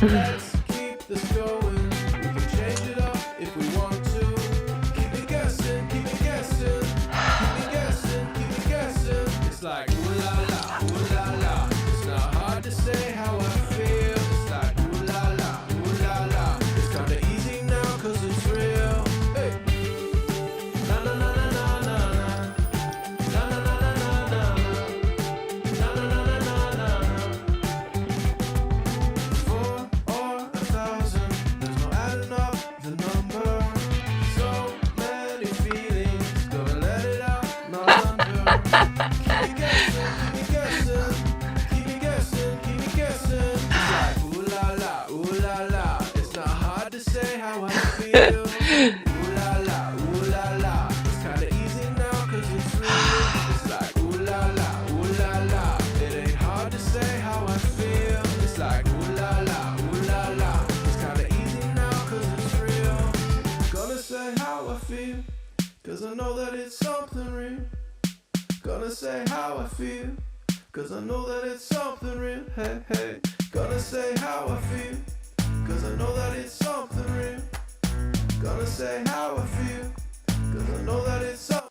Let's keep this going. We can change it up if we want to. Keep it guessing, keep it guessing. Keep it guessing, keep it guessing. It's like ooh la la, ooh la la. It's not hard to say how I feel. It's like ooh la la, ooh la la. It's kinda easy now cause it's real. Hey. Na na na na na na na. Na na na na na na. Na na na na na na. 4 or 1,000, there's no adding up the number. So many feelings, gonna let it out, not under. Keep me guessing, keep me guessing. Keep me guessing, keep me guessing. It's like ooh la la, ooh la la. It's not hard to say how I feel. Ooh la la, ooh la la. It's kinda easy now cause it's real. It's like ooh la la, ooh la la. It ain't hard to say how I feel. It's like ooh la la, ooh la la. It's kinda easy now cause it's real. Gonna say how I feel, cause I know that it's something real. Gonna say how I feel, cause I know that it's something real. Hey, hey. Gonna say how I feel, cause I know that it's something real. Gonna say how I feel, cause I know that it's something.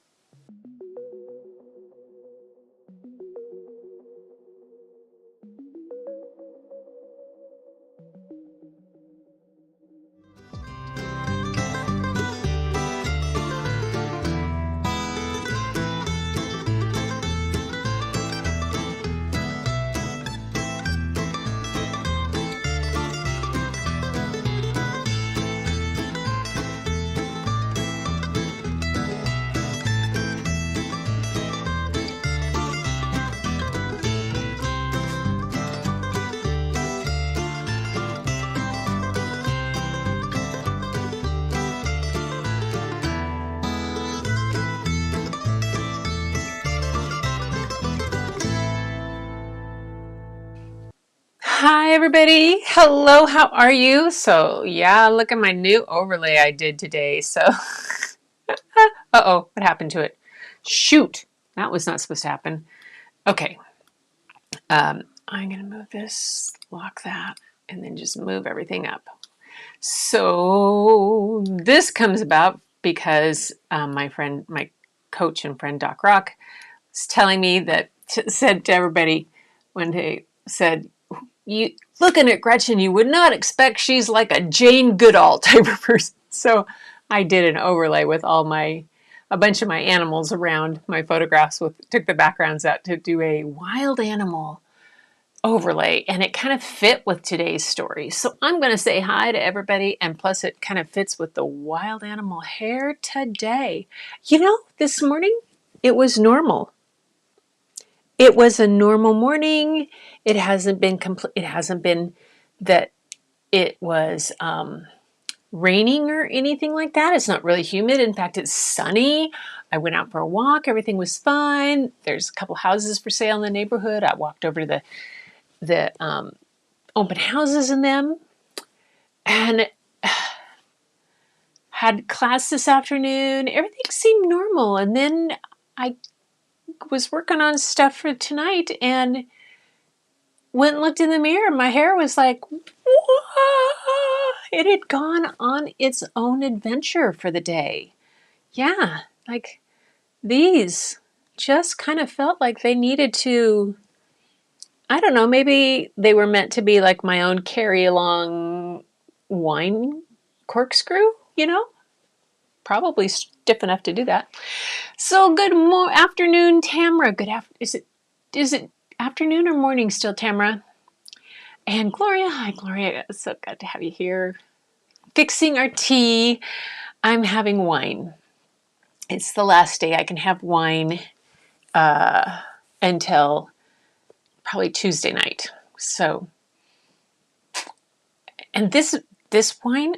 Hi everybody. Hello, how are you? So yeah, look at my new overlay I did today. So, uh-oh, what happened to it? Shoot, that was not supposed to happen. Okay, I'm gonna move this, lock that, and then just move everything up. So this comes about because my coach and friend Doc Rock was telling me that, said to everybody one day, said, you looking at Gretchen, you would not expect she's like a Jane Goodall type of person. So I did an overlay with a bunch of my animals around my photographs, took the backgrounds out to do a wild animal overlay, and it kind of fit with today's story. So I'm going to say hi to everybody, and plus it kind of fits with the wild animal hair today. You know, this morning it was normal. It was a normal morning. It hasn't been that it was raining or anything like that. It's not really humid. In fact, it's sunny. I went out for a walk. Everything was fine. There's a couple houses for sale in the neighborhood. I walked over to the open houses in them and had class this afternoon. Everything seemed normal. And then I was working on stuff for tonight and went and looked in the mirror. My hair was like, whoa! It had gone on its own adventure for the day. Yeah, like these just kind of felt like they needed to, I don't know, maybe they were meant to be like my own carry along wine corkscrew, you know? Probably stiff enough to do that. So good afternoon, Tamara. Is it afternoon or morning still, Tamara? And Gloria. Hi, Gloria. It's so good to have you here. Fixing our tea. I'm having wine. It's the last day I can have wine until probably Tuesday night. So, and this wine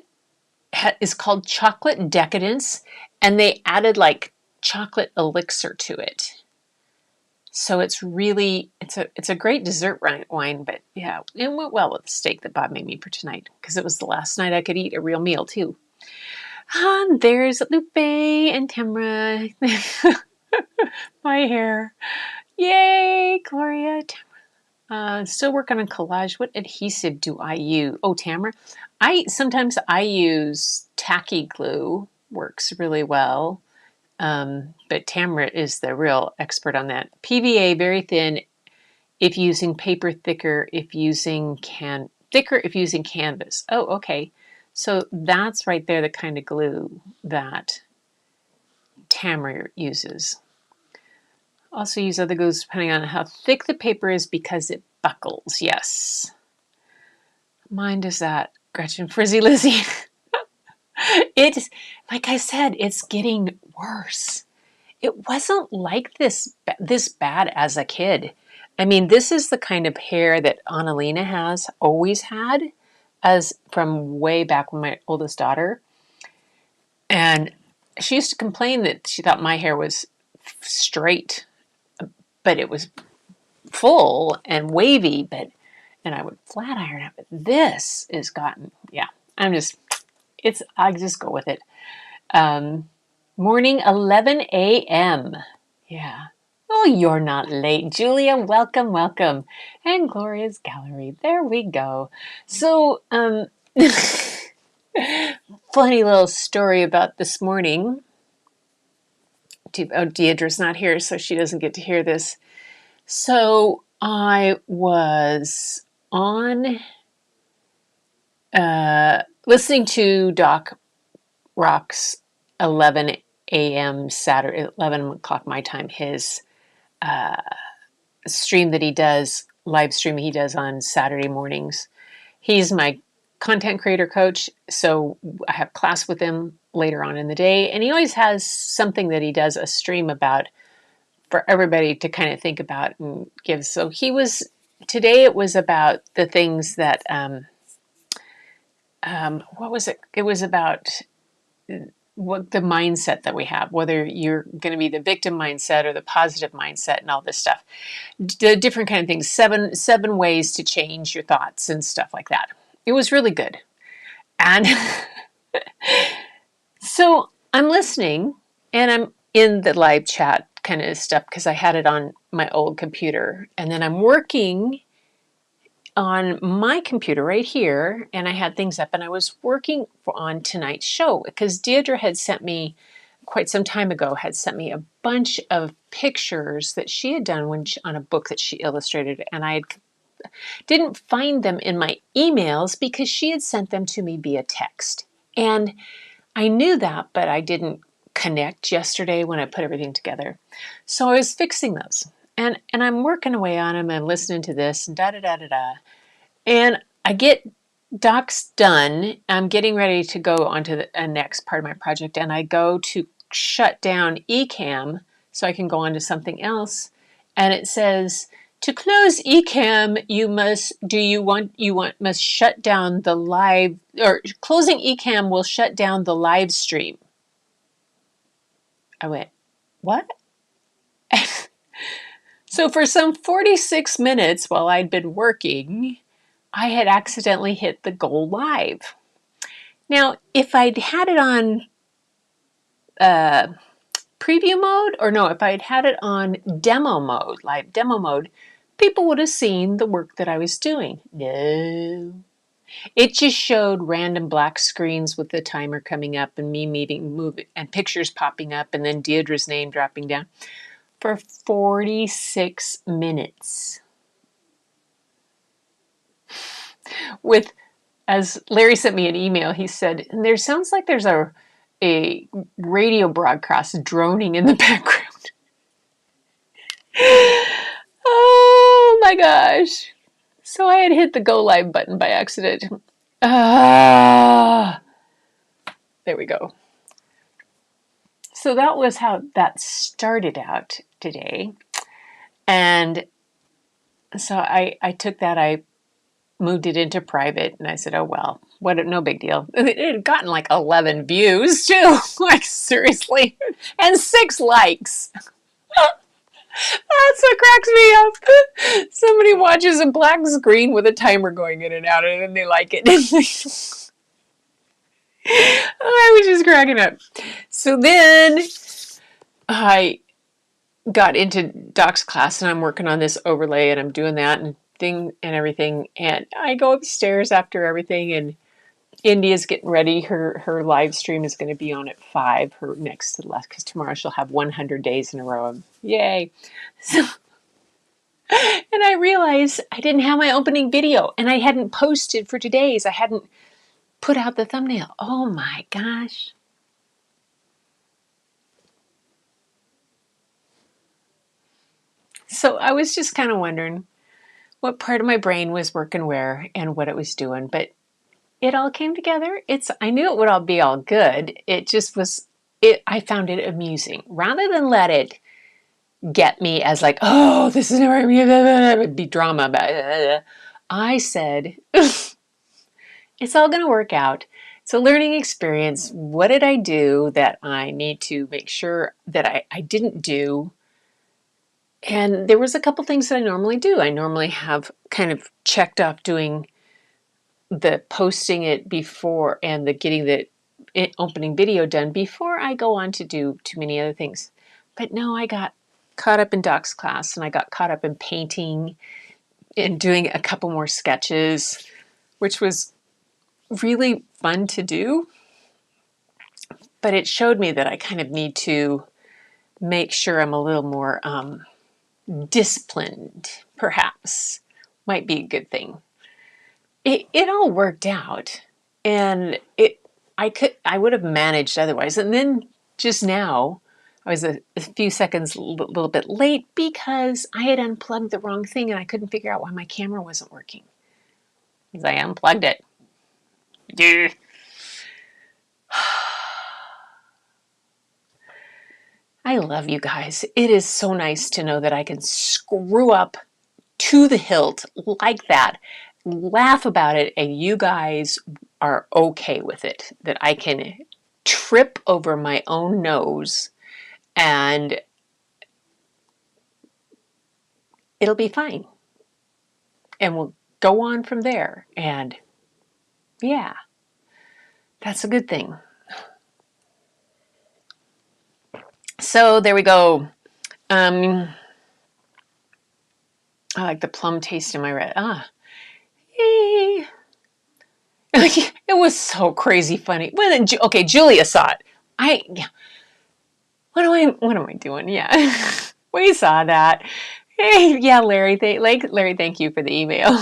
is called Chocolate Decadence, and they added like chocolate elixir to it. So it's a great dessert wine, but yeah, it went well with the steak that Bob made me for tonight because it was the last night I could eat a real meal too. And there's Lupe and Tamara. My hair. Yay, Gloria. Tamara. Still working on collage. What adhesive do I use? Oh, Tamara. Sometimes I use tacky glue. Works really well. But Tamara is the real expert on that. PVA, very thin. If using paper, thicker. If using thicker. If using canvas. Oh, okay. So that's right there the kind of glue that Tamara uses. Also use other glues depending on how thick the paper is because it buckles. Yes. Mine does that. Gretchen Frizzy Lizzie. It's, like I said, it's getting worse. It wasn't like this bad as a kid. I mean, this is the kind of hair that Annalena has always had, as from way back when my oldest daughter. And she used to complain that she thought my hair was straight, but it was full and wavy, and I would flat iron it. But this is gotten, yeah, I just go with it. Morning, 11 a.m. Yeah. Oh, you're not late. Julia, welcome, welcome. And Gloria's Gallery. There we go. So, funny little story about this morning. Oh, Deidre's not here, so she doesn't get to hear this. So, I was on listening to Doc Rock's 11 a.m. Saturday, 11 o'clock my time, his stream that he does, live stream he does on Saturday mornings. He's my content creator coach, so I have class with him later on in the day, and he always has something that he does a stream about for everybody to kind of think about and give. So today it was about the things that, what was it? It was about what the mindset that we have, whether you're going to be the victim mindset or the positive mindset and all this stuff. The different kind of things, seven ways to change your thoughts and stuff like that. It was really good. And so I'm listening and I'm in the live chat kind of stuff because I had it on my old computer. And then I'm working on my computer right here, and I had things up, and I was working on tonight's show because Deirdre had sent me, quite some time ago, had sent me a bunch of pictures that she had done on a book that she illustrated, and I didn't find them in my emails because she had sent them to me via text. And I knew that, but I didn't connect yesterday when I put everything together. So I was fixing those. And I'm working away on them and listening to this and da-da-da-da-da. And I get docs done. I'm getting ready to go on to the next part of my project. And I go to shut down Ecamm so I can go on to something else. And it says, to close Ecamm, must shut down the live, or closing Ecamm will shut down the live stream. I went, what? So for some 46 minutes while I'd been working, I had accidentally hit the go live. Now, if I'd had it on preview mode, if I'd had it on demo mode, live demo mode, people would have seen the work that I was doing. No. It just showed random black screens with the timer coming up and me moving, and pictures popping up, and then Deirdre's name dropping down. For 46 minutes. As Larry sent me an email, he said, there sounds like there's a radio broadcast droning in the background. Oh my gosh. So I had hit the go live button by accident. There we go. So that was how that started out today. And so I took that, I moved it into private, and I said, oh, well, no big deal. It had gotten like 11 views too, like seriously, and 6 likes. That's what cracks me up. Somebody watches a black screen with a timer going in and out, and then they like it. I was just cracking up. So then I got into Doc's class, and I'm working on this overlay, and I'm doing that, and thing and everything. And I go upstairs after everything, and India's getting ready. Her live stream is going to be on at 5, her next to the last, because tomorrow she'll have 100 days in a row. Yay. So, and I realized I didn't have my opening video, and I hadn't posted for today's. I hadn't put out the thumbnail. Oh my gosh. So I was just kind of wondering what part of my brain was working where and what it was doing, but it all came together. I knew it would all be all good. It just was I found it amusing rather than let it get me as like, oh, this is never it would be drama about it. I said, it's all going to work out. It's a learning experience. What did I do that I need to make sure that I didn't do? And there was a couple things that I normally do. I normally have kind of checked off doing the posting it before and the getting the opening video done before I go on to do too many other things. But no, I got caught up in Doc's class, and I got caught up in painting and doing a couple more sketches, which was really fun to do. But it showed me that I kind of need to make sure I'm a little more disciplined, perhaps. Might be a good thing. It all worked out, and I would have managed otherwise. And then just now, I was a few seconds a little bit late because I had unplugged the wrong thing, and I couldn't figure out why my camera wasn't working. Because I unplugged it. I love you guys. It is so nice to know that I can screw up to the hilt like that, laugh about it, and you guys are okay with it. That I can trip over my own nose and it'll be fine. And we'll go on from there. And yeah, that's a good thing. So there we go. I like the plum taste in my red. Hey. It was so crazy funny. Well, okay, Julia saw it. What am I doing? Yeah. We saw that. Hey, yeah, Larry, thank you for the email.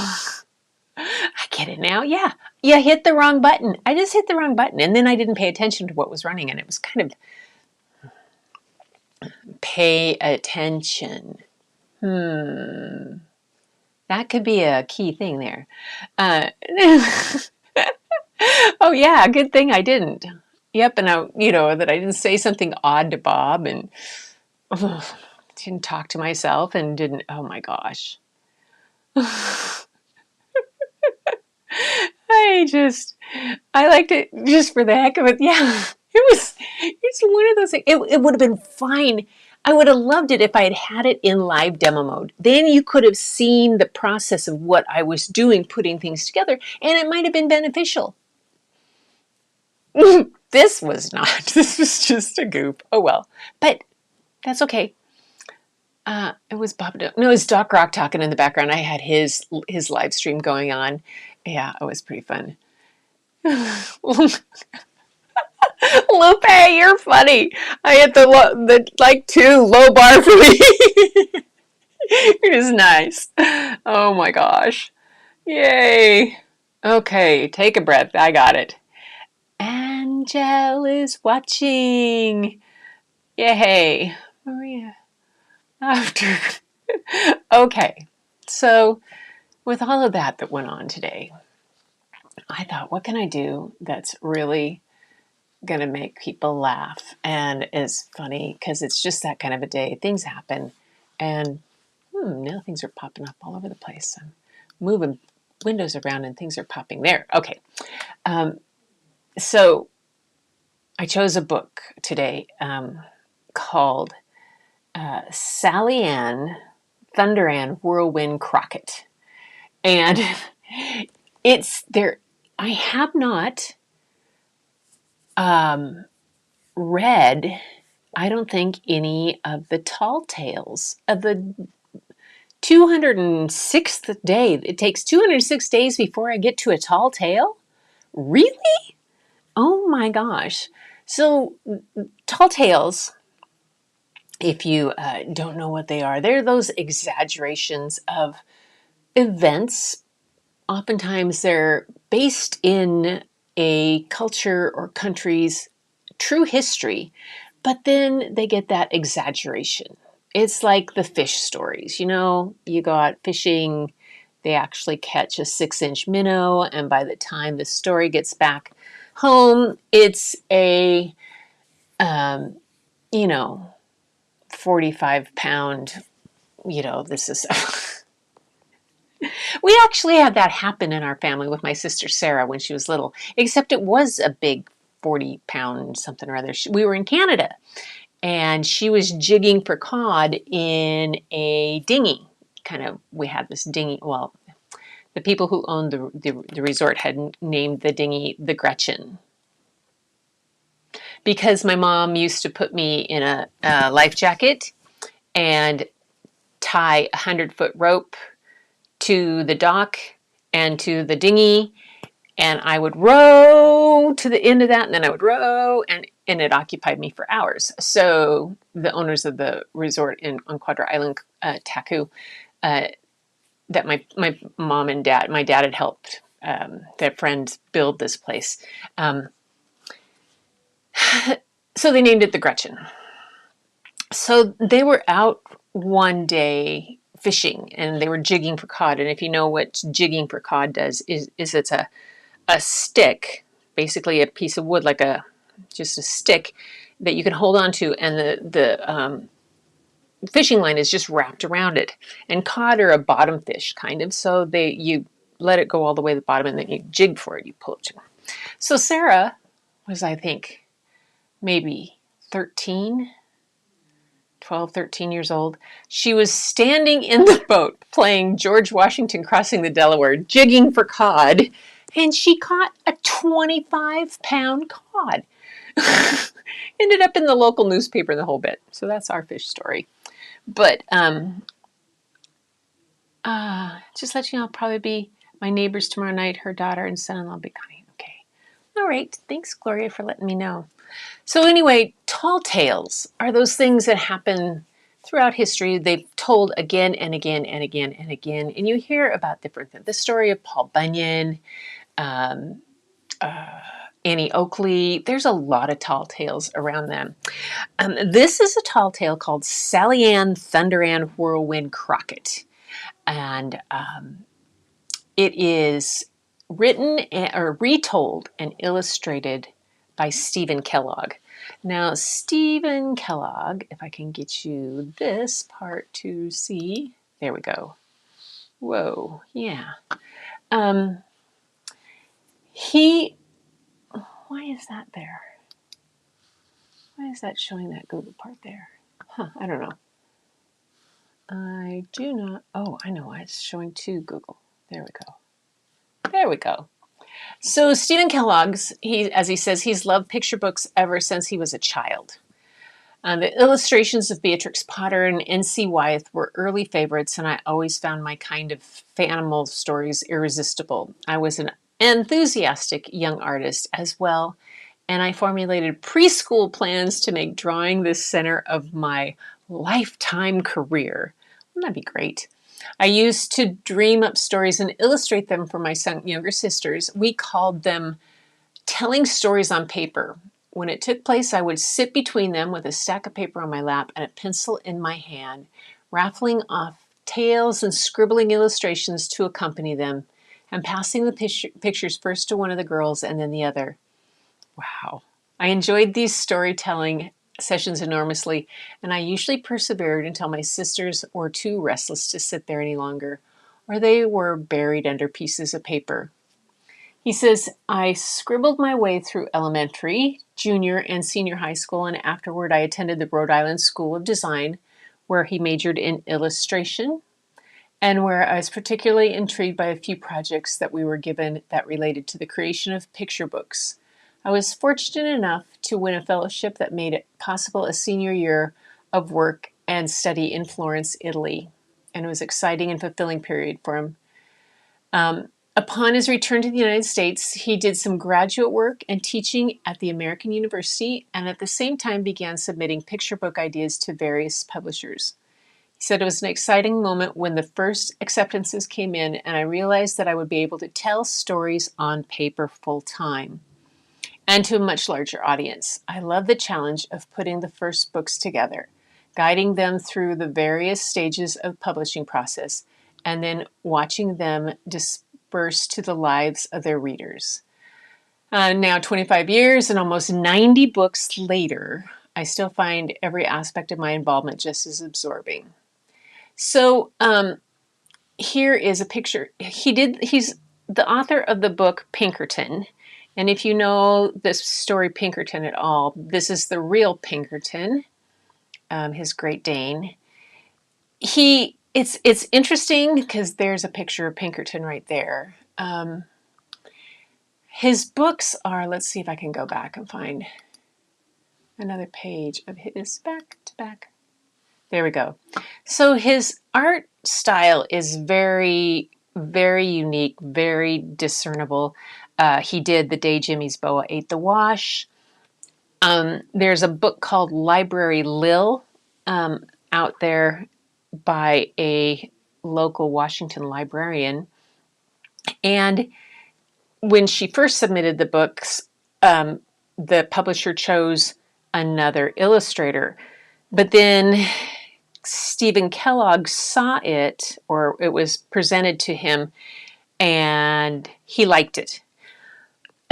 I get it now. Yeah. Yeah, hit the wrong button. I just hit the wrong button, and then I didn't pay attention to what was running, and it was kind of pay attention. That could be a key thing there. Oh yeah, good thing I didn't. Yep, and that I didn't say something odd to Bob, and didn't talk to myself, and didn't. Oh my gosh. I liked it just for the heck of it. Yeah, it's one of those things. It would have been fine. I would have loved it if I had it in live demo mode. Then you could have seen the process of what I was doing, putting things together, and it might have been beneficial. This was not. This was just a goof. Oh well. But that's okay. It was Bob. No, it was Doc Rock talking in the background. I had his live stream going on. Yeah, it was pretty fun. Lupe, you're funny. I hit the like 2 low bar for me. It is nice. Oh my gosh. Yay. Okay, take a breath. I got it. Angel is watching. Yay. Maria. After. Okay. So, with all of that went on today, I thought, what can I do that's really going to make people laugh and is funny? Because it's just that kind of a day. Things happen. And now things are popping up all over the place. I'm moving windows around and things are popping there. Okay. So I chose a book today called Sally Ann, Thunder Ann, Whirlwind Crockett. And it's there. I have not read, I don't think, any of the tall tales of the 206th day. It takes 206 days before I get to a tall tale? Really? Oh my gosh. So, tall tales, if you don't know what they are, they're those exaggerations of events. Oftentimes, they're based in a culture or country's true history, but then they get that exaggeration. It's like the fish stories. You go out fishing, they actually catch a 6-inch minnow, and by the time the story gets back home, it's a, um, you know, 45-pound, this is. We actually had that happen in our family with my sister Sarah when she was little, except it was a big 40-pound something or other. We were in Canada, and she was jigging for cod in a dinghy. We had this dinghy. Well, the people who owned the resort had named the dinghy the Gretchen, because my mom used to put me in a life jacket and tie a 100-foot rope to the dock and to the dinghy, and I would row to the end of that, and then I would row, and it occupied me for hours. So the owners of the resort on Quadra Island, Taku, that my mom and dad, my dad had helped their friends build this place. So they named it the Gretchen. So they were out one day fishing, and they were jigging for cod. And if you know what jigging for cod does, is it's a stick, basically a piece of wood, like just a stick that you can hold on to, and the fishing line is just wrapped around it. And cod are a bottom fish, kind of, so you let it go all the way to the bottom, and then you jig for it, you pull it. So Sarah was, I think, maybe 12, 13 years old. She was standing in the boat playing George Washington Crossing the Delaware, jigging for cod, and she caught a 25-pound cod. Ended up in the local newspaper, the whole bit. So that's our fish story. But just let you know, I'll probably be my neighbors tomorrow night. Her daughter and son-in-law will be coming. Okay. All right. Thanks, Gloria, for letting me know. So anyway, tall tales are those things that happen throughout history. They've told again and again and again and again. And you hear about different things. The story of Paul Bunyan, Annie Oakley. There's a lot of tall tales around them. This is a tall tale called Sally Ann Thunder Ann Whirlwind Crockett. And it is written or retold and illustrated by Stephen Kellogg. Now, Stephen Kellogg, if I can get you this part to see. There we go. Whoa, yeah. Why is that there? Why is that showing that Google part there? I don't know. I do not. Oh, I know why it's showing to Google. There we go. There we go. So Stephen Kellogg's, as he says, he's loved picture books ever since he was a child. The illustrations of Beatrix Potter and N.C. Wyeth were early favorites, and I always found my kind of animal stories irresistible. I was an enthusiastic young artist as well, and I formulated preschool plans to make drawing the center of my lifetime career. Wouldn't that be great? I used to dream up stories and illustrate them for my younger sisters. We called them telling stories on paper. When it took place, I would sit between them with a stack of paper on my lap and a pencil in my hand, raffling off tales and scribbling illustrations to accompany them, and passing the pictures first to one of the girls and then the other. Wow. I enjoyed these storytelling sessions enormously, and I usually persevered until my sisters were too restless to sit there any longer, or they were buried under pieces of paper. He says, I scribbled my way through elementary, junior, and senior high school, and afterward I attended the Rhode Island School of Design, where he majored in illustration, and where I was particularly intrigued by a few projects that we were given that related to the creation of picture books. I was fortunate enough to win a fellowship that made it possible a senior year of work and study in Florence, Italy. and it was an exciting and fulfilling period for him. Upon his return to the United States, he did some graduate work and teaching at the American University, and at the same time began submitting picture book ideas to various publishers. He said it was an exciting moment when the first acceptances came in, and I realized that I would be able to tell stories on paper full time and to a much larger audience. I love the challenge of putting the first books together, guiding them through the various stages of publishing process, and then watching them disperse to the lives of their readers. Now, 25 years and almost 90 books later, I still find every aspect of my involvement just as absorbing. So here is a picture. He's the author of the book Pinkerton. And if you know this story Pinkerton at all, this is the real Pinkerton, his Great Dane. It's interesting because there's a picture of Pinkerton right there. His books are, let's see if I can go back and find another page of his back to back. There we go. So his art style is very, very unique, very discernible. He did The Day Jimmy's Boa Ate the Wash. There's a book called Library Lil out there by a local Washington librarian. And when she first submitted the books, the publisher chose another illustrator. But then Stephen Kellogg saw it, or it was presented to him, and he liked it.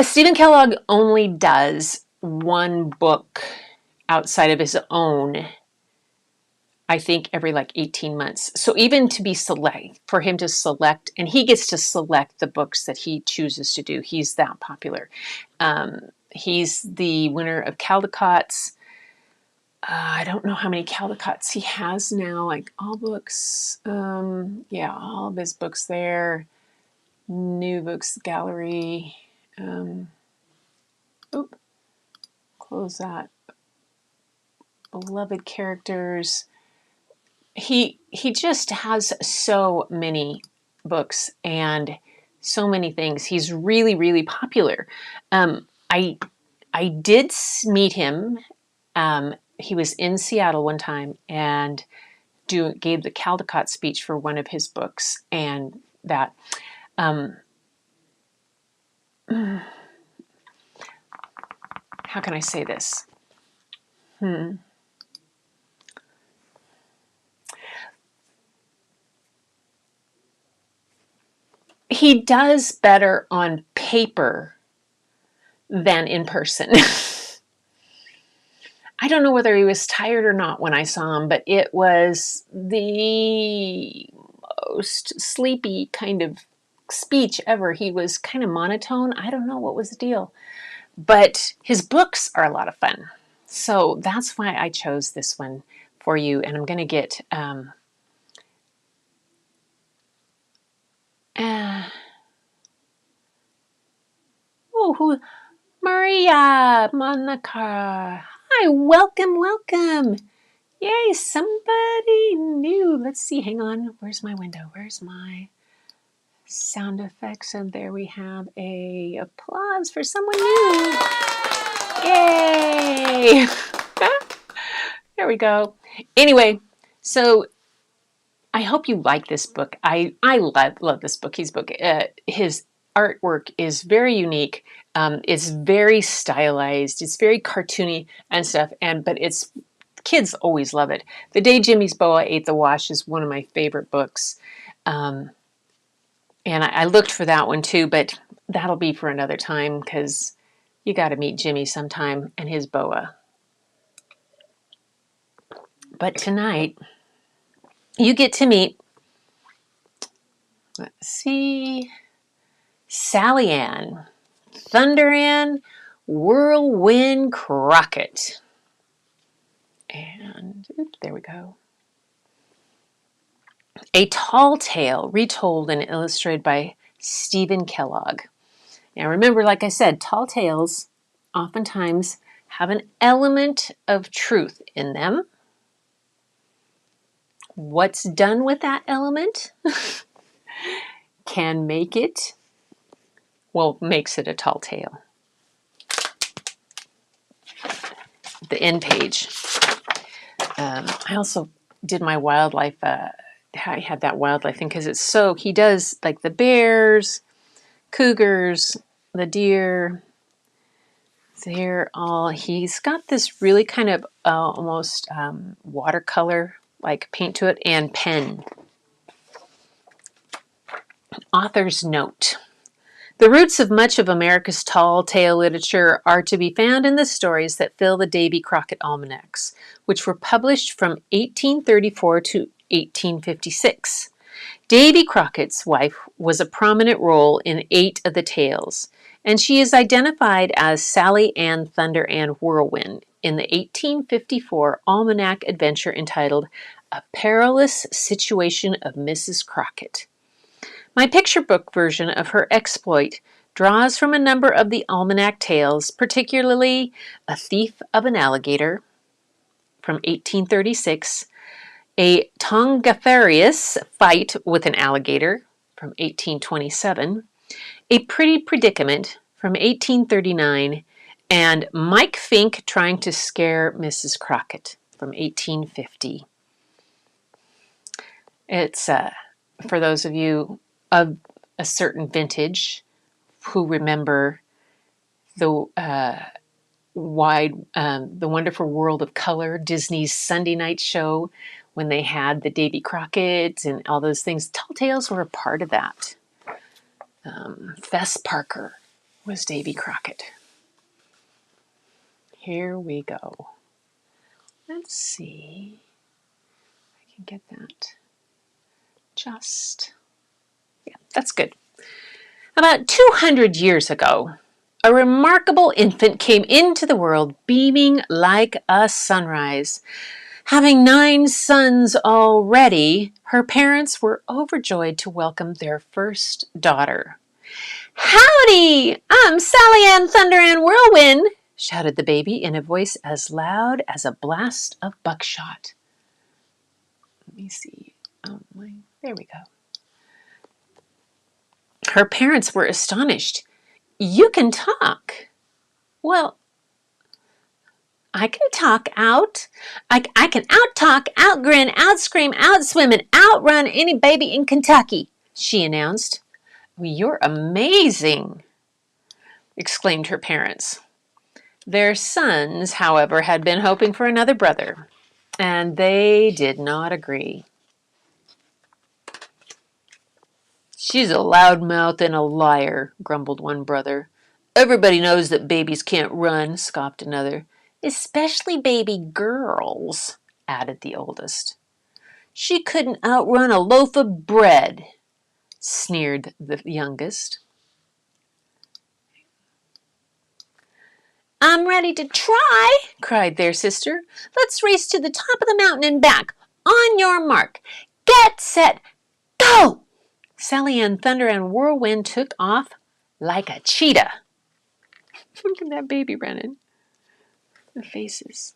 Stephen Kellogg only does one book outside of his own, I think, every like 18 months. So even to be for him to select, and he gets to select the books that he chooses to do. He's that popular. He's the winner of Caldecott's. I don't know how many Caldecott's he has now, like all books. Yeah, all of his books there. New Books Gallery. Close that. Beloved Characters. He just has so many books and so many things. He's really, really popular. I did meet him. He was in Seattle one time and gave the Caldecott speech for one of his books, and that. How can I say this? He does better on paper than in person. I don't know whether he was tired or not when I saw him, but it was the most sleepy kind of speech ever. He was kind of monotone. I don't know what was the deal. But his books are a lot of fun. So that's why I chose this one for you. And I'm going to get... Maria Monica. Hi, welcome. Yay, somebody new. Let's see, hang on. Where's my window? Where's my sound effects? And there we have a applause for someone new. Yay. There we go. Anyway, so I hope you like this book. I love this book. His artwork is very unique. It's very stylized. It's very cartoony and stuff. But kids always love it. The Day Jimmy's Boa Ate the Wash is one of my favorite books. And I looked for that one too, but that'll be for another time because you got to meet Jimmy sometime and his boa. But tonight, you get to meet, let's see, Sally Ann, Thunder Ann, Whirlwind Crockett. And there we go. A Tall Tale, retold and illustrated by Stephen Kellogg. Now remember, like I said, tall tales oftentimes have an element of truth in them. what's done with that element can make it, well, makes it a tall tale. The end page. I also did my wildlife, I had that wildlife thing because it's so, he does like the bears, cougars, the deer. They're all, he's got this really kind of almost watercolor like paint to it and pen. Author's note. The roots of much of America's tall tale literature are to be found in the stories that fill the Davy Crockett almanacs, which were published from 1834 to 1856. Davy Crockett's wife was a prominent role in 8 of the tales, and she is identified as Sally Ann Thunder Ann Whirlwind in the 1854 almanac adventure entitled A Perilous Situation of Mrs. Crockett. My picture book version of her exploit draws from a number of the almanac tales, particularly A Thief of an Alligator from 1836, A Tongafarious Fight with an Alligator from 1827, A Pretty Predicament from 1839, and Mike Fink Trying to Scare Mrs. Crockett from 1850. It's, for those of you of a certain vintage who remember the the Wonderful World of Color, Disney's Sunday night show, when they had the Davy Crockett and all those things. Tall Tales were a part of that. Fess Parker was Davy Crockett. Here we go. Let's see if I can get that. Yeah, that's good. About 200 years ago, a remarkable infant came into the world beaming like a sunrise. Having 9 sons already, her parents were overjoyed to welcome their first daughter. "Howdy! I'm Sally Ann Thunder Ann Whirlwind," shouted the baby in a voice as loud as a blast of buckshot. Let me see. There we go. Her parents were astonished. "You can talk." "Well, I can talk out. I can out-talk, out-grin, out-scream, out-swim, and outrun any baby in Kentucky," she announced. "You're amazing," exclaimed her parents. Their sons, however, had been hoping for another brother, and they did not agree. "She's a loudmouth and a liar," grumbled one brother. "Everybody knows that babies can't run," scoffed another. "Especially baby girls," added the oldest. "She couldn't outrun a loaf of bread," sneered the youngest. "I'm ready to try," cried their sister. "Let's race to the top of the mountain and back. On your mark. Get set. Go!" Sally Ann Thunder and Whirlwind took off like a cheetah. Look at that baby running. The faces.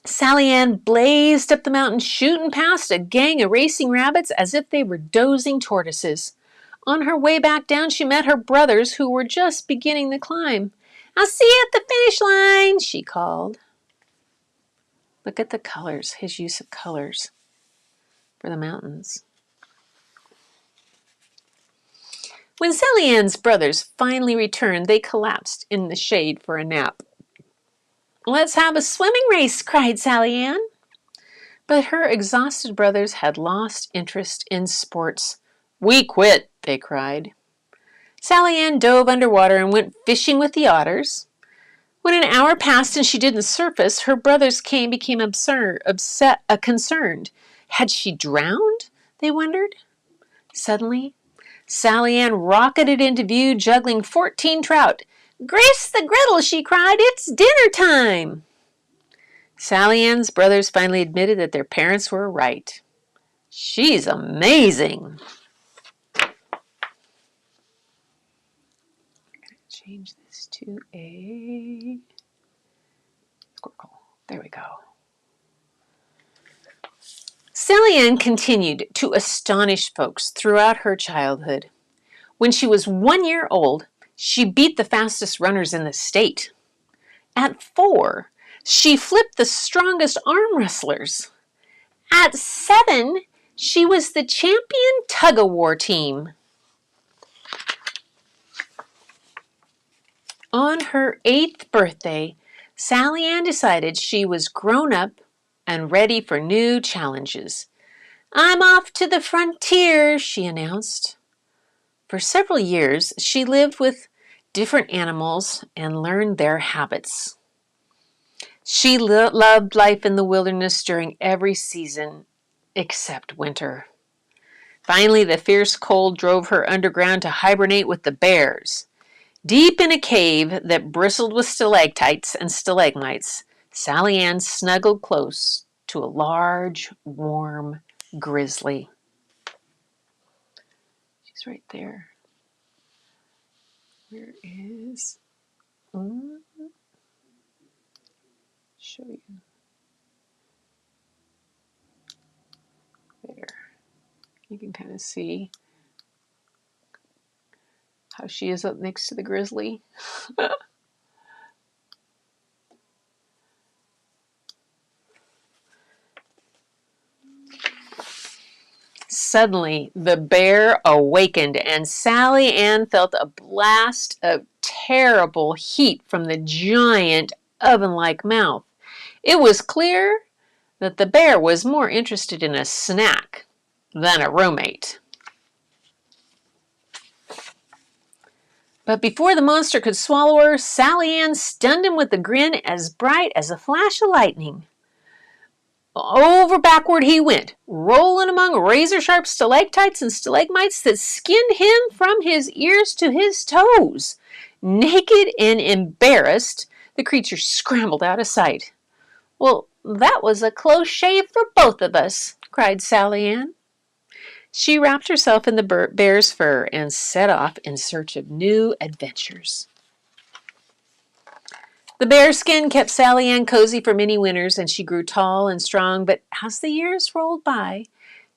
Sally Ann blazed up the mountain, shooting past a gang of racing rabbits as if they were dozing tortoises. On her way back down, she met her brothers, who were just beginning the climb. "I'll see you at the finish line," she called. Look at the colors, his use of colors for the mountains. When Sally Ann's brothers finally returned, they collapsed in the shade for a nap. "Let's have a swimming race," cried Sally Ann. But her exhausted brothers had lost interest in sports. "We quit," they cried. Sally Ann dove underwater and went fishing with the otters. When an hour passed and she didn't surface, her brothers became concerned. Had she drowned? They wondered. Suddenly, Sally Ann rocketed into view, juggling 14 trout. "Grease the griddle," she cried. "It's dinner time." Sally Ann's brothers finally admitted that their parents were right. "She's amazing." I'm going to change this to a Squircle. There we go. Sally Ann continued to astonish folks throughout her childhood. When she was 1 year old, she beat the fastest runners in the state. At 4, she flipped the strongest arm wrestlers. At 7, she was the champion tug-of-war team. On her 8th birthday, Sally Ann decided she was grown up and ready for new challenges. "I'm off to the frontier," she announced. For several years, she lived with different animals and learned their habits. She loved life in the wilderness during every season except winter. Finally, the fierce cold drove her underground to hibernate with the bears. Deep in a cave that bristled with stalactites and stalagmites, Sally Ann snuggled close to a large, warm grizzly. She's right there. Where is... show you. There. You can kind of see how she is up next to the grizzly. Suddenly, the bear awakened, and Sally Ann felt a blast of terrible heat from the giant oven-like mouth. It was clear that the bear was more interested in a snack than a roommate. But before the monster could swallow her, Sally Ann stunned him with a grin as bright as a flash of lightning. Over backward he went, rolling among razor-sharp stalactites and stalagmites that skinned him from his ears to his toes. Naked and embarrassed, the creature scrambled out of sight. "Well, that was a close shave for both of us," cried Sally Ann. She wrapped herself in the bear's fur and set off in search of new adventures. The bear skin kept Sally Ann cozy for many winters, and she grew tall and strong, but as the years rolled by,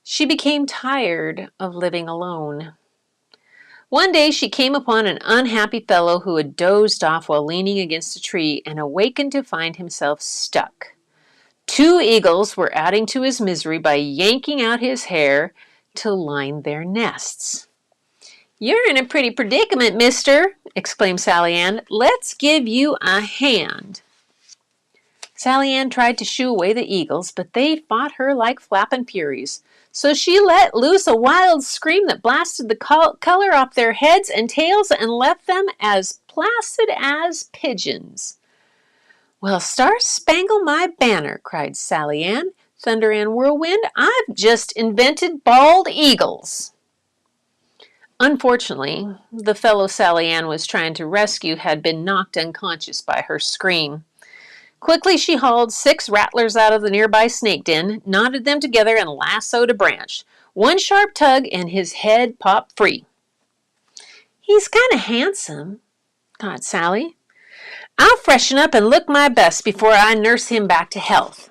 she became tired of living alone. One day she came upon an unhappy fellow who had dozed off while leaning against a tree and awakened to find himself stuck. 2 eagles were adding to his misery by yanking out his hair to line their nests. "You're in a pretty predicament, mister," exclaimed Sally Ann. "Let's give you a hand." Sally Ann tried to shoo away the eagles, but they fought her like flapping furies. So she let loose a wild scream that blasted the color off their heads and tails and left them as placid as pigeons. "Well, star-spangle my banner," cried Sally Ann, "thunder and whirlwind, I've just invented bald eagles." Unfortunately, the fellow Sally Ann was trying to rescue had been knocked unconscious by her scream. Quickly she hauled 6 rattlers out of the nearby snake den, knotted them together, and lassoed a branch. One sharp tug, and his head popped free. "He's kind of handsome," thought Sally. "I'll freshen up and look my best before I nurse him back to health."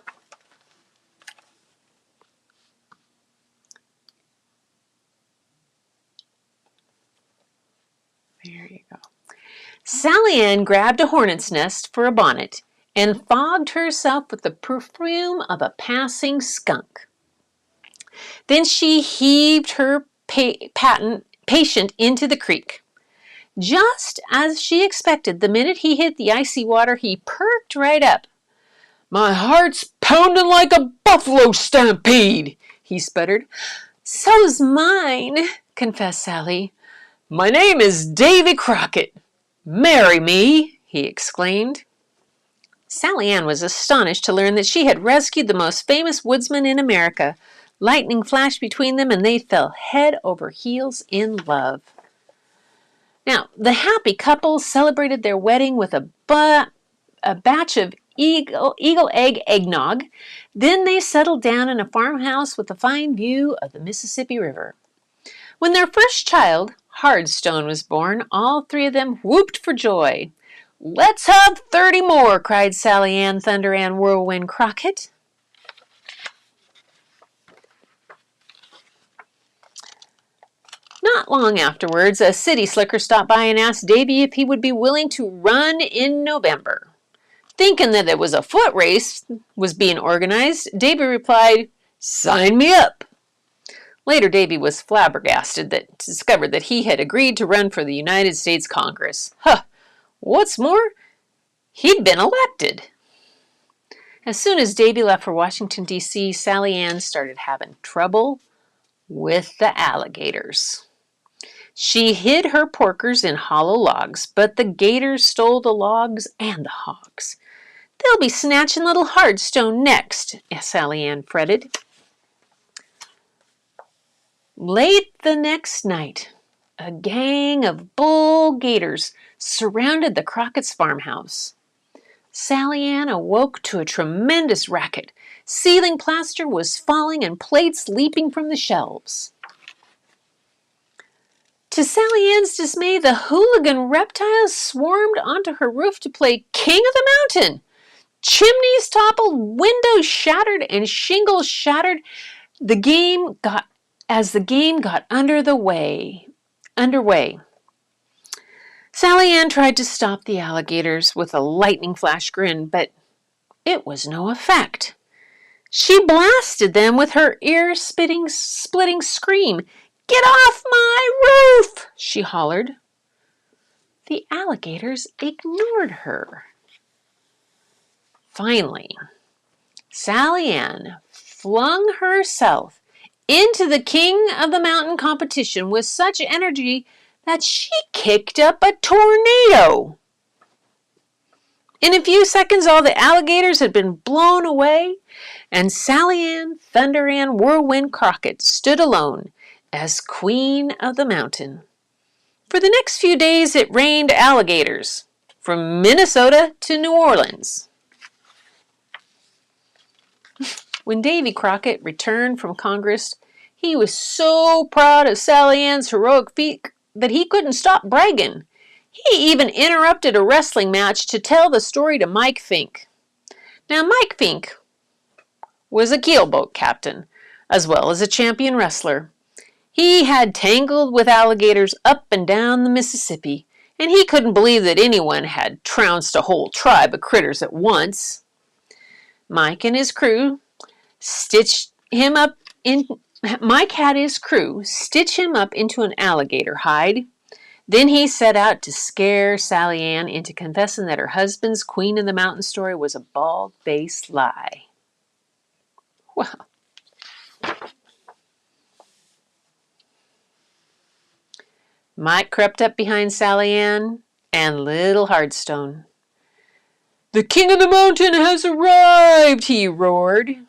There you go. Sally Ann grabbed a hornet's nest for a bonnet and fogged herself with the perfume of a passing skunk. Then she heaved her patient into the creek. Just as she expected, the minute he hit the icy water, he perked right up. "My heart's pounding like a buffalo stampede," he sputtered. "So's mine," confessed Sally. "My name is Davy Crockett. Marry me," he exclaimed. Sally Ann was astonished to learn that she had rescued the most famous woodsman in America. Lightning flashed between them, and they fell head over heels in love. Now, the happy couple celebrated their wedding with a batch of eagle egg eggnog. Then they settled down in a farmhouse with a fine view of the Mississippi River. When their first child, Hardstone, was born, all 3 of them whooped for joy. "Let's have 30 more," cried Sally Ann, Thunder Ann, Whirlwind Crockett. Not long afterwards, a city slicker stopped by and asked Davy if he would be willing to run in November. Thinking that it was a foot race was being organized, Davy replied, "Sign me up." Later, Davy was flabbergasted to discover that he had agreed to run for the United States Congress. What's more, he'd been elected. As soon as Davy left for Washington, D.C., Sally Ann started having trouble with the alligators. She hid her porkers in hollow logs, but the gators stole the logs and the hogs. "They'll be snatching little Hardstone next," Sally Ann fretted. Late the next night, a gang of bull gators surrounded the Crockett's farmhouse. Sally Ann awoke to a tremendous racket. Ceiling plaster was falling and plates leaping from the shelves. To Sally Ann's dismay, the hooligan reptiles swarmed onto her roof to play King of the Mountain. Chimneys toppled, windows shattered, and shingles shattered. As the game got underway. Sally Ann tried to stop the alligators with a lightning flash grin, but it was no effect. She blasted them with her ear-splitting scream. "Get off my roof!" she hollered. The alligators ignored her. Finally, Sally Ann flung herself into the King of the Mountain competition with such energy that she kicked up a tornado. In a few seconds, all the alligators had been blown away, and Sally Ann, Thunder Ann, Whirlwind Crockett stood alone as Queen of the Mountain. For the next few days, it rained alligators from Minnesota to New Orleans. When Davy Crockett returned from Congress, he was so proud of Sally Ann's heroic feat that he couldn't stop bragging. He even interrupted a wrestling match to tell the story to Mike Fink. Now, Mike Fink was a keelboat captain, as well as a champion wrestler. He had tangled with alligators up and down the Mississippi, and he couldn't believe that anyone had trounced a whole tribe of critters at once. Mike had his crew stitch him up into an alligator hide. Then he set out to scare Sally Ann into confessing that her husband's Queen of the Mountain story was a bald-faced lie. Well, Mike crept up behind Sally Ann and little Hardstone. "The King of the Mountain has arrived!" he roared.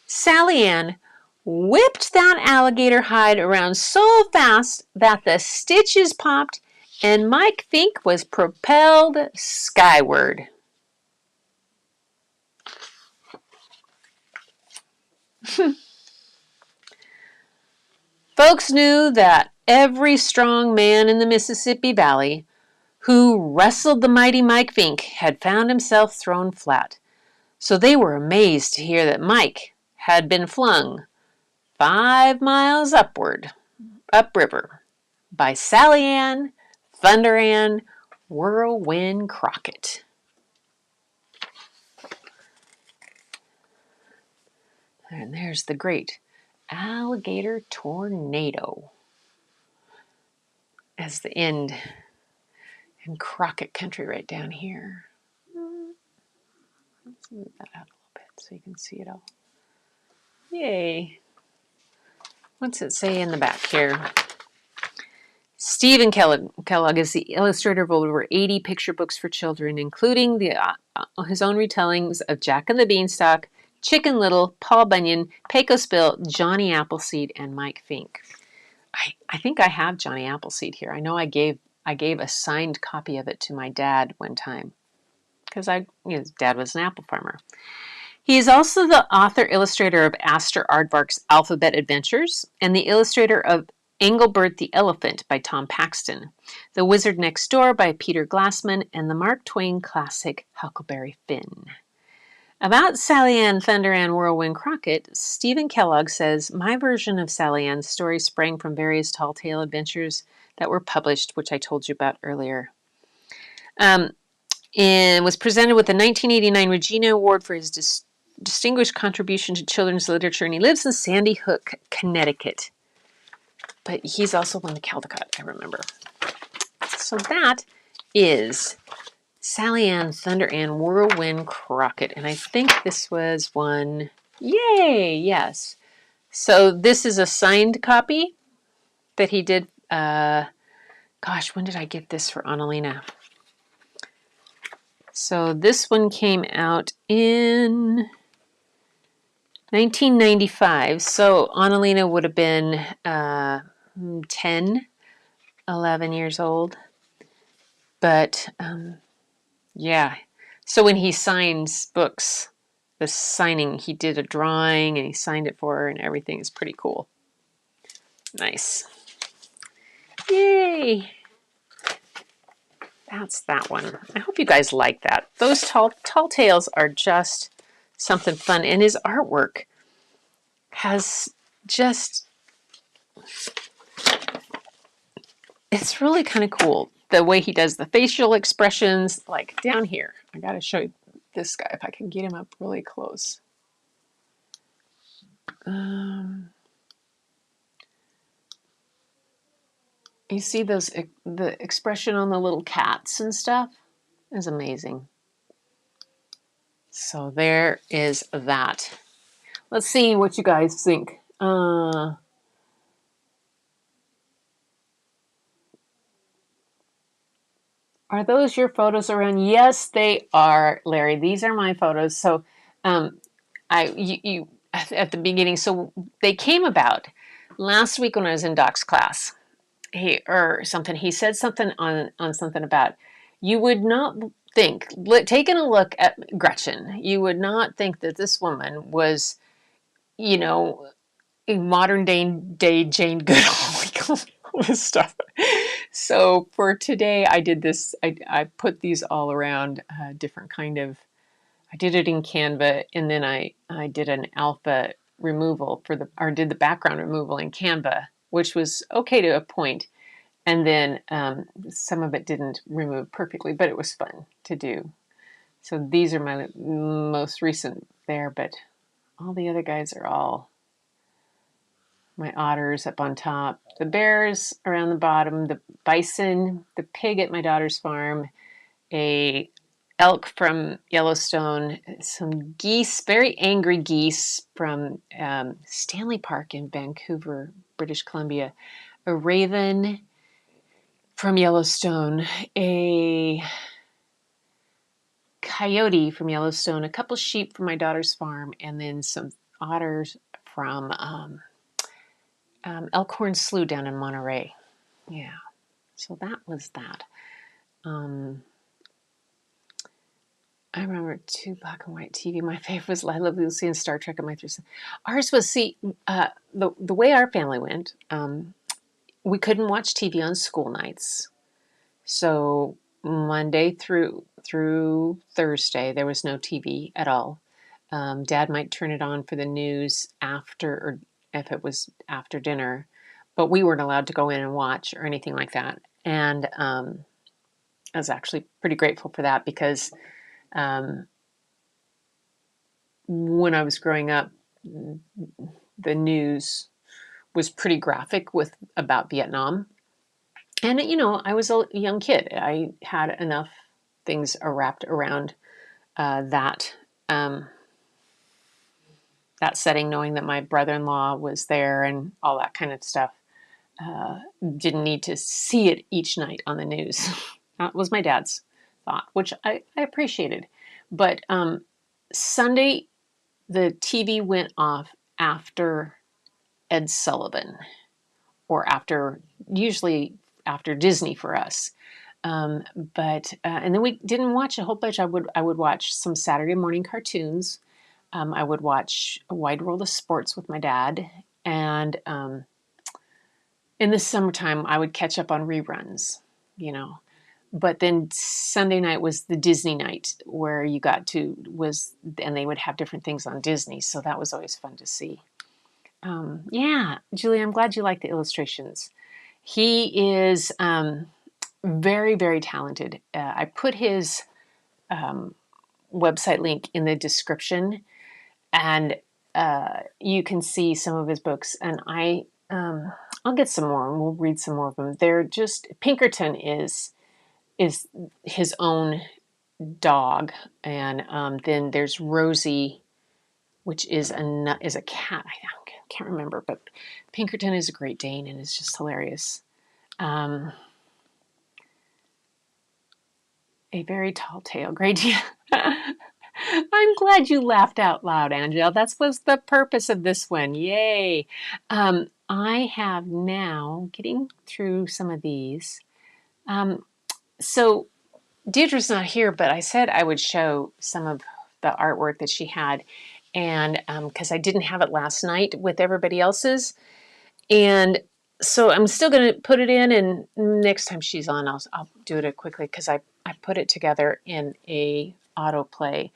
Sally Ann whipped that alligator hide around so fast that the stitches popped and Mike Fink was propelled skyward. Folks knew that every strong man in the Mississippi Valley who wrestled the mighty Mike Fink had found himself thrown flat. So they were amazed to hear that Mike had been flung 5 miles upriver, by Sally Ann, Thunder Ann, Whirlwind Crockett. And there's the great alligator tornado as the end in Crockett country right down here. Let's move that out a little bit so you can see it all. Yay. What's it say in the back here? Stephen Kellogg is the illustrator of over 80 picture books for children, including his own retellings of Jack and the Beanstalk, Chicken Little, Paul Bunyan, Pecos Bill, Johnny Appleseed, and Mike Fink. I think I have Johnny Appleseed here. I know I gave a signed copy of it to my dad one time because his dad was an apple farmer. He is also the author-illustrator of Astor Aardvark's Alphabet Adventures and the illustrator of Engelbert the Elephant by Tom Paxton, The Wizard Next Door by Peter Glassman, and the Mark Twain classic Huckleberry Finn. About Sally Ann, Thunder Ann, Whirlwind Crockett, Stephen Kellogg says, my version of Sally Ann's story sprang from various tall tale adventures that were published, which I told you about earlier. And was presented with the 1989 Regina Award for his distinguished contribution to children's literature, and he lives in Sandy Hook, Connecticut. But he's also won the Caldecott, I remember. So that is Sally Ann, Thunder Ann, Whirlwind Crockett. And I think this was one. Yay! Yes. So this is a signed copy that he did. Gosh, when did I get this for Annalena? So this one came out in 1995. So Annalena would have been 10, 11 years old. But yeah. So when he signs books, the signing, he did a drawing and he signed it for her and everything is pretty cool. Nice. Yay. That's that one. I hope you guys like that. Those tall tales are just something fun. And his artwork has just, it's really kind of cool. The way he does the facial expressions, like down here. I got to show you this guy if I can get him up really close. You see those, the expression on the little cats and stuff is amazing. So there is that. Let's see what you guys think. Are those your photos around? Yes, they are, Larry. These are my photos. So you at the beginning, so they came about last week when I was in Doc's class. He said something on something about, you would not think, taking a look at Gretchen, you would not think that this woman was, you know, a modern day Jane Goodall, all this stuff. So for today, I did this. I put these all around different kind of. I did it in Canva, and then I did an alpha removal did the background removal in Canva, which was okay to a point. And then some of it didn't remove perfectly, but it was fun to do. So these are my most recent there, but all the other guys are all my otters up on top, the bears around the bottom, the bison, the pig at my daughter's farm, a elk from Yellowstone, some geese, very angry geese from Stanley Park in Vancouver, British Columbia, a raven from Yellowstone, a coyote from Yellowstone, a couple sheep from my daughter's farm, and then some otters from Elkhorn Slough down in Monterey. Yeah, so that was that. I remember 2 black and white TV. My favorite was I Love Lucy and Star Trek. And ours was, the way our family went, we couldn't watch TV on school nights. So Monday through Thursday, there was no TV at all. Dad might turn it on for the news after, or if it was after dinner, but we weren't allowed to go in and watch or anything like that. And I was actually pretty grateful for that because when I was growing up, the news was pretty graphic about Vietnam. And, I was a young kid. I had enough things wrapped around that setting, knowing that my brother-in-law was there and all that kind of stuff. Didn't need to see it each night on the news. That was my dad's thought, which I appreciated. But Sunday, the TV went off after Ed Sullivan, or usually after Disney for us. But and then we didn't watch a whole bunch. I would watch some Saturday morning cartoons. I would watch A Wide World of Sports with my dad, and in the summertime, I would catch up on reruns, you know. But then Sunday night was the Disney night where you got to and they would have different things on Disney. So that was always fun to see. Yeah, Julie, I'm glad you like the illustrations. He is very, very talented. I put his website link in the description, and you can see some of his books. And I'll get some more, and we'll read some more of them. They're just Pinkerton is his own dog, and then there's Rosie, which is a cat. I can't remember, but Pinkerton is a Great Dane and is just hilarious. A very tall tale, Great Dane. I'm glad you laughed out loud, Angel. That was the purpose of this one. Yay! I have now getting through some of these. So Deirdre's not here, but I said I would show some of the artwork that she had, and because I didn't have it last night with everybody else's, and so I'm still going to put it in, and next time she's on, I'll do it quickly because I put it together in a autoplay.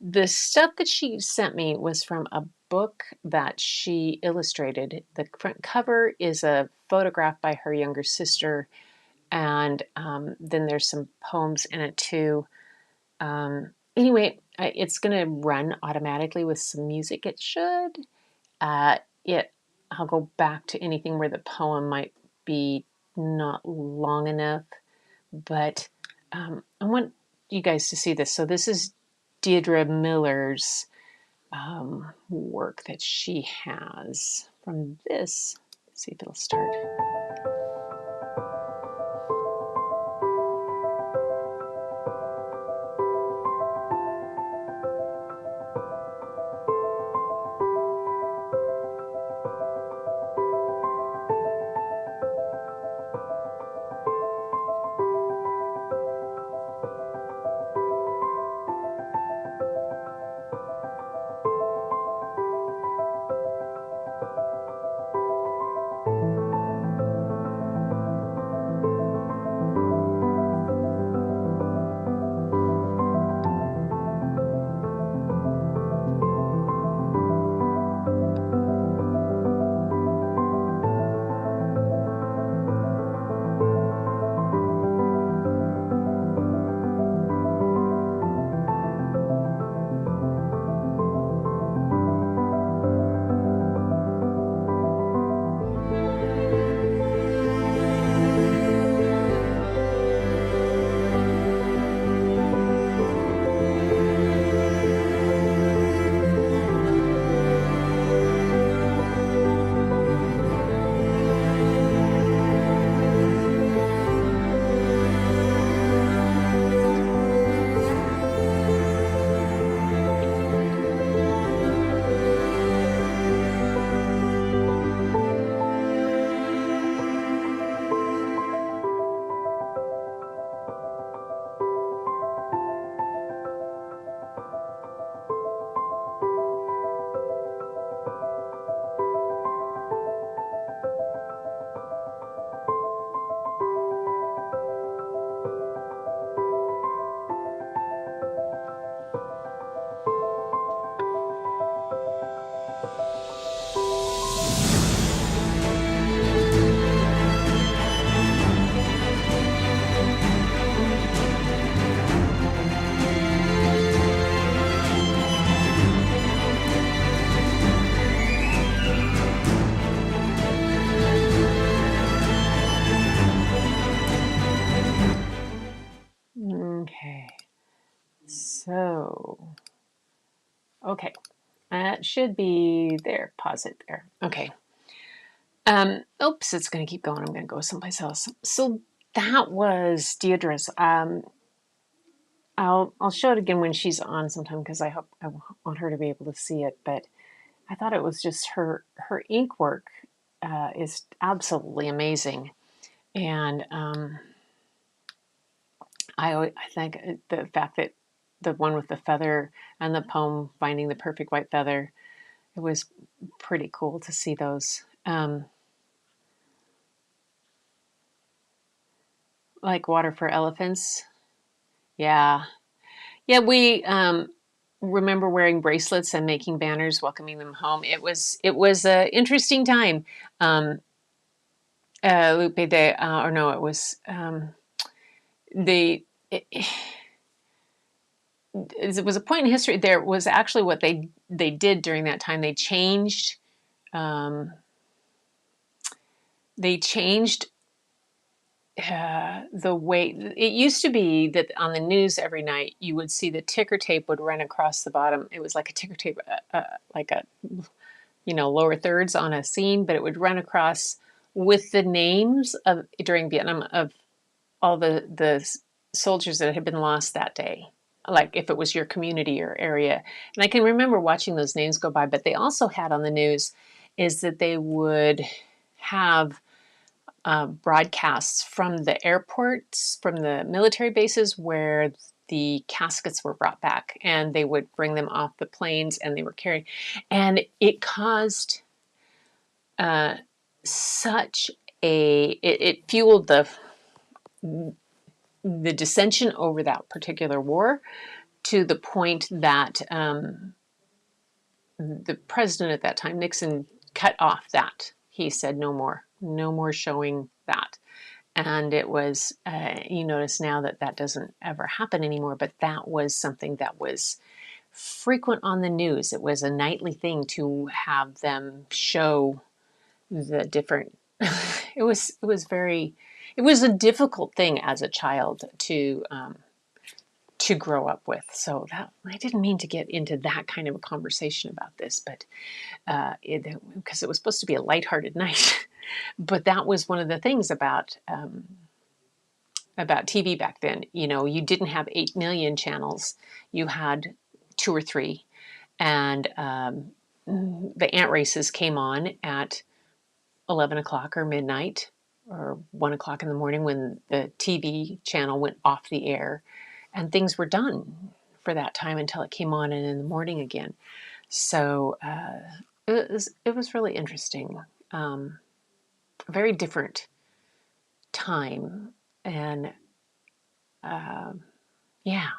The stuff that she sent me was from a book that she illustrated. The front cover is a photograph by her younger sister, and then there's some poems in it too. Anyway, it's going to run automatically with some music. It should. I'll go back to anything where the poem might be not long enough, but I want you guys to see this. So this is Deirdre Miller's work that she has from this. Let's see if it'll start. Okay, so, okay, that should be there. Pause it there. Okay. Oops, it's going to keep going. I'm going to go someplace else. So that was Deirdre's. I'll show it again when she's on sometime because I want her to be able to see it. But I thought it was just her ink work is absolutely amazing, and I think the fact that the one with the feather and the poem Finding the Perfect White Feather, it was pretty cool to see those. Um, like water for elephants. Yeah. Yeah, we remember wearing bracelets and making banners welcoming them home. It was an interesting time. Um, Lupe, they or no, it was the it, it was a point in history. There was actually what they did during that time. Um, they changed the way it used to be that on the news every night you would see the ticker tape would run across the bottom. It was like a ticker tape, like a lower thirds on a scene, but it would run across with the names of during Vietnam of all the soldiers that had been lost that day. Like if it was your community or area, and I can remember watching those names go by. But they also had on the news is that they would have broadcasts from the airports, from the military bases where the caskets were brought back, and they would bring them off the planes and they were carried. And it caused such it fueled the dissension over that particular war to the point that the president at that time, Nixon, cut off that. He said, no more showing that. And it was, you notice now that that doesn't ever happen anymore, but that was something that was frequent on the news. It was a nightly thing to have them show the different, it was it was a difficult thing as a child to grow up with. So that I didn't mean to get into that kind of a conversation about this, but because it was supposed to be a lighthearted night. But that was one of the things about TV back then. You didn't have 8 million channels; you had 2 or 3, and the ant races came on at 11 o'clock or midnight or 1 o'clock in the morning when the TV channel went off the air, and things were done for that time until it came on and in the morning again. So it was really interesting. A very different time, and yeah,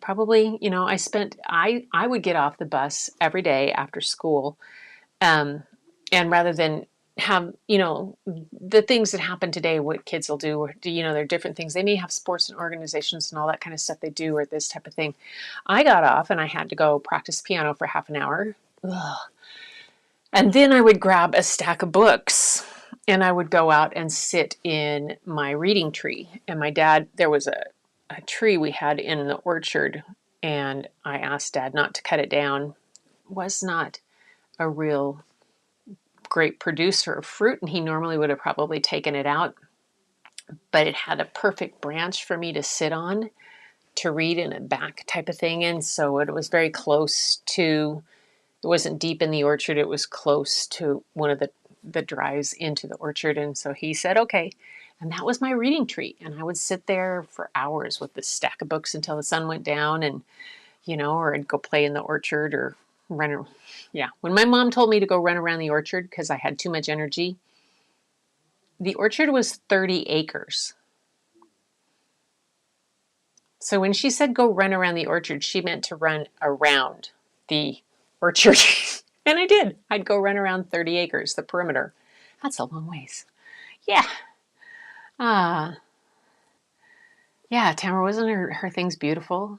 probably. I would get off the bus every day after school, and rather than have the things that happen today, what kids will do, or there are different things they may have, sports and organizations and all that kind of stuff they do, or this type of thing. I got off and I had to go practice piano for half an hour. Ugh. And then I would grab a stack of books and I would go out and sit in my reading tree. And my dad, there was a tree we had in the orchard, and I asked Dad not to cut it down. Was not a real great producer of fruit, and he normally would have probably taken it out. But it had a perfect branch for me to sit on to read in a back type of thing. And so it was very close to, it wasn't deep in the orchard, it was close to one of the drives into the orchard. And so he said, okay. And that was my reading tree. And I would sit there for hours with this stack of books until the sun went down, and, or I'd go play in the orchard or run. Yeah. When my mom told me to go run around the orchard because I had too much energy, the orchard was 30 acres. So when she said go run around the orchard, she meant to run around the orchard. And I did. I'd go run around 30 acres, the perimeter. That's a long ways. Yeah. Yeah, Tamara, wasn't her things beautiful?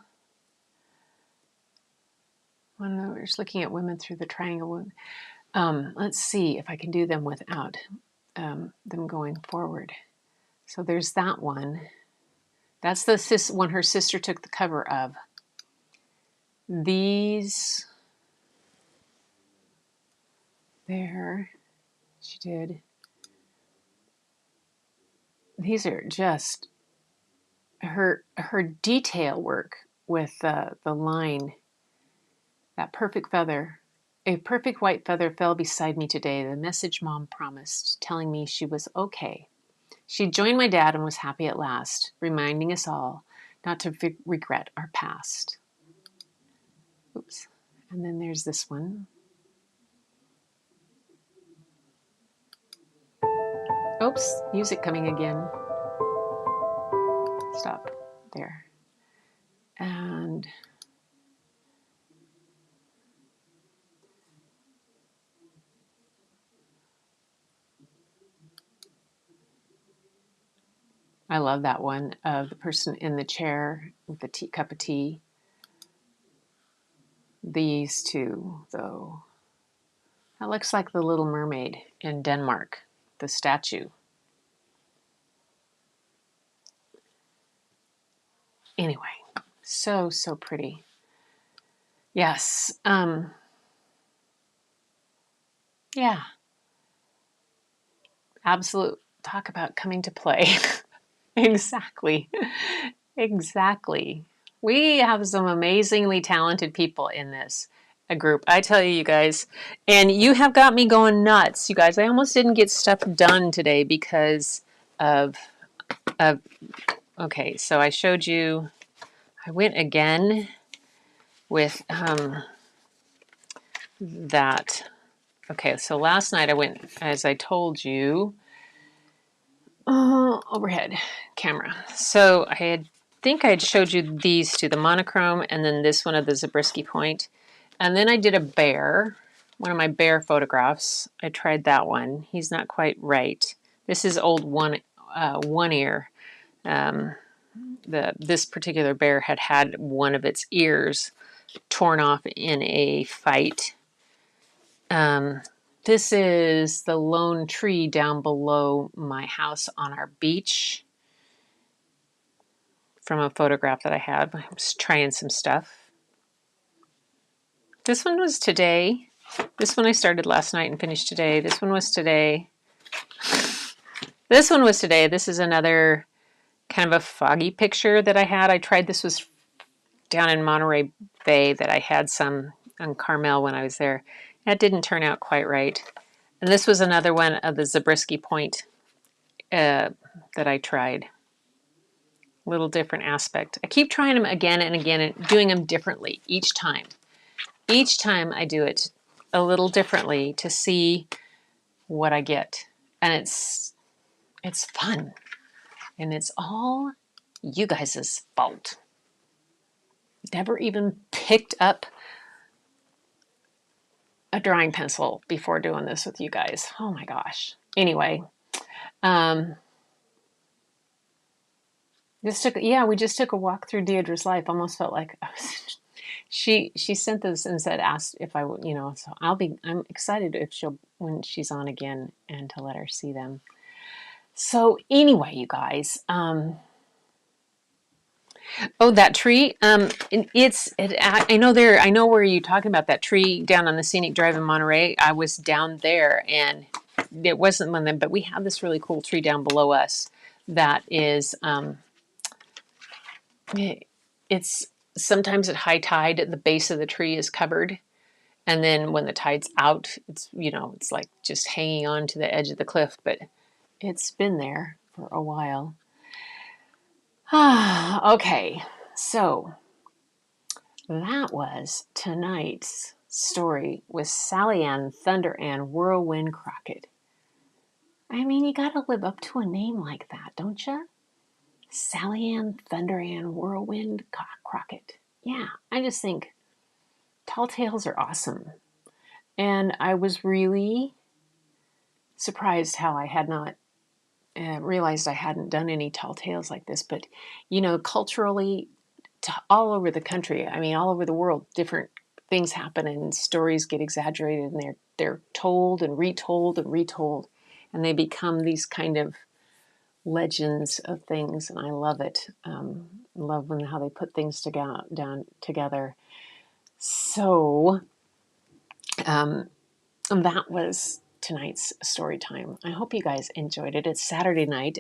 When we're just looking at women through the triangle. Let's see if I can do them without them going forward. So there's that one. That's the one her sister took the cover of. These, there, she did. These are just her detail work with the line. That perfect feather. A perfect white feather fell beside me today, the message Mom promised, telling me she was okay. She'd joined my dad and was happy at last, reminding us all not to regret our past. Oops. And then there's this one. Oops, music coming again. Stop there. And I love that one of the person in the chair with the cup of tea. These two, though. That looks like the Little Mermaid in Denmark, the statue. Anyway, so pretty. Yes. Yeah. Absolute. Talk about coming to play. Exactly. Exactly. We have some amazingly talented people in this group. I tell you guys, and you have got me going nuts, you guys. I almost didn't get stuff done today because of okay, so I showed you, I went again with that. Okay, so last night I went, as I told you, overhead camera. So think I had showed you these two, the monochrome and then this one of the Zabriskie point. And then I did a bear, one of my bear photographs. I tried that one. He's not quite right. This is old one ear. This particular bear had one of its ears torn off in a fight. This is the lone tree down below my house on our beach from a photograph that I had. I was trying some stuff. This one was today. This one I started last night and finished today. This one was today. This one was today. This is another kind of a foggy picture that I had. I tried, this was down in Monterey Bay that I had some on Carmel when I was there. That didn't turn out quite right. And this was another one of the Zabriskie point that I tried. Little different aspect. I keep trying them again and again and doing them differently each time. Each time I do it a little differently to see what I get. And it's fun. And it's all you guys' fault. Never even picked up a drawing pencil before doing this with you guys. Oh my gosh. Anyway, we just took a walk through Deirdre's life. Almost felt like I was, she sent this and asked if I would, so I'm excited when she's on again and to let her see them. So anyway, you guys, that tree, I know where you're talking about, that tree down on the scenic drive in Monterey. I was down there and it wasn't one of them, but we have this really cool tree down below us that is, it's sometimes at high tide, the base of the tree is covered. And then when the tide's out, it's like just hanging on to the edge of the cliff, but it's been there for a while. Okay, so that was tonight's story with Sally Ann Thunder Ann Whirlwind Crockett. I mean, you gotta live up to a name like that, don't you? Sally Ann Thunder Ann Whirlwind Crockett. Yeah, I just think tall tales are awesome. And I was really surprised how I had not realized I hadn't done any tall tales like this. But, culturally, all over the country, I mean, all over the world, different things happen and stories get exaggerated and they're told and retold and retold. And they become these kind of legends of things. And I love it. Love how they put things together. So that was tonight's story time. I hope you guys enjoyed it. It's Saturday night.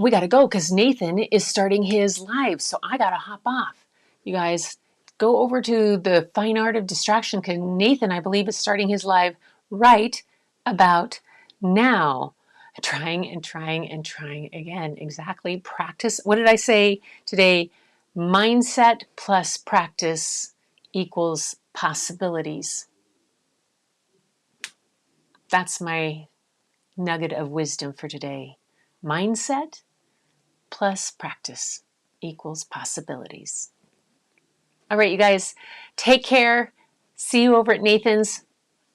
We got to go because Nathan is starting his live. So I got to hop off. You guys go over to the Fine Art of Distraction because Nathan, I believe, is starting his live right about now. Trying again. Exactly. Practice. What did I say today? Mindset plus practice equals possibilities. That's my nugget of wisdom for today. Mindset plus practice equals possibilities. All right, you guys, take care. See you over at Nathan's.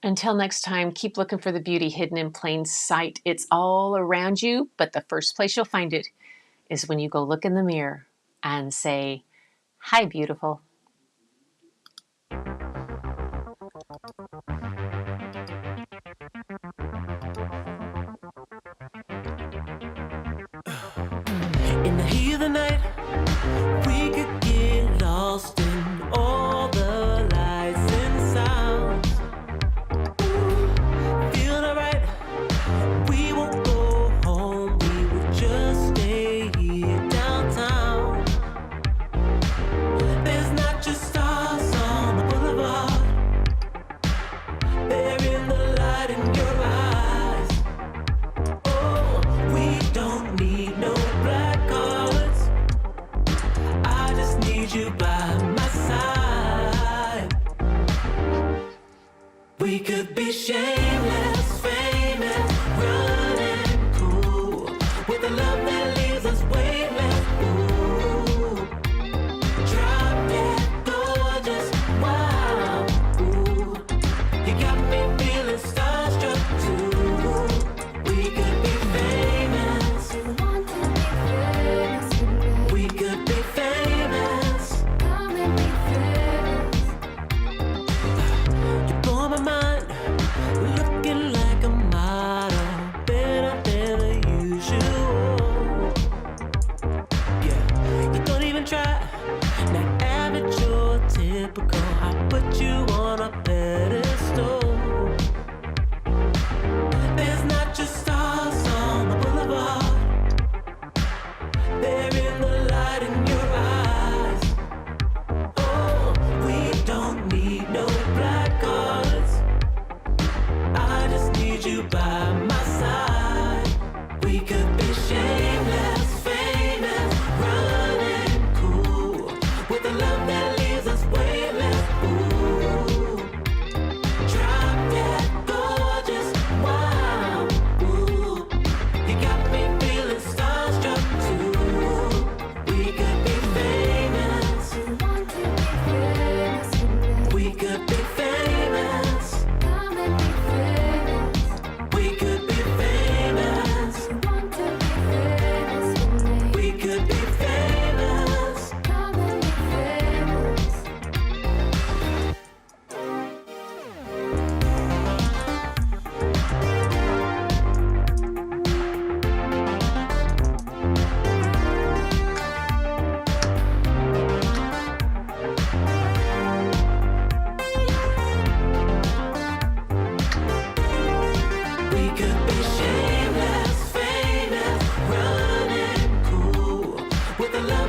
Until next time, keep looking for the beauty hidden in plain sight. It's all around you, but the first place you'll find it is when you go look in the mirror and say, "Hi, beautiful." In the heat of the night, we could get lost in all the lights and sounds. Ooh, feeling alright. We won't go home, we will just stay here downtown. There's not just stars on the boulevard, they're in the light in your eyes. Oh, we don't need no black cards, I just need you by my side. We could be shameless, famous, running cool, with a love that leaves us weightless. Ooh, drop dead gorgeous, wow. Ooh, you got me feeling starstruck too. We could be famous, we could be famous. You blow my mind, looking like a model, better than the usual. Yeah, you don't even try, not average or typical. I put you on a pedestal. There's not just stars on the boulevard, they're in the light in your eyes. Oh, we don't need no black cards, I just need you by my side. We could be shameless, famous, running cool, with a love that leaves us weightless. Ooh, drop dead gorgeous, wow. Ooh, you got me feeling starstruck too. We could be famous, we could be famous, we could be famous, we could be famous. We could be shameless, famous, running cool, with a love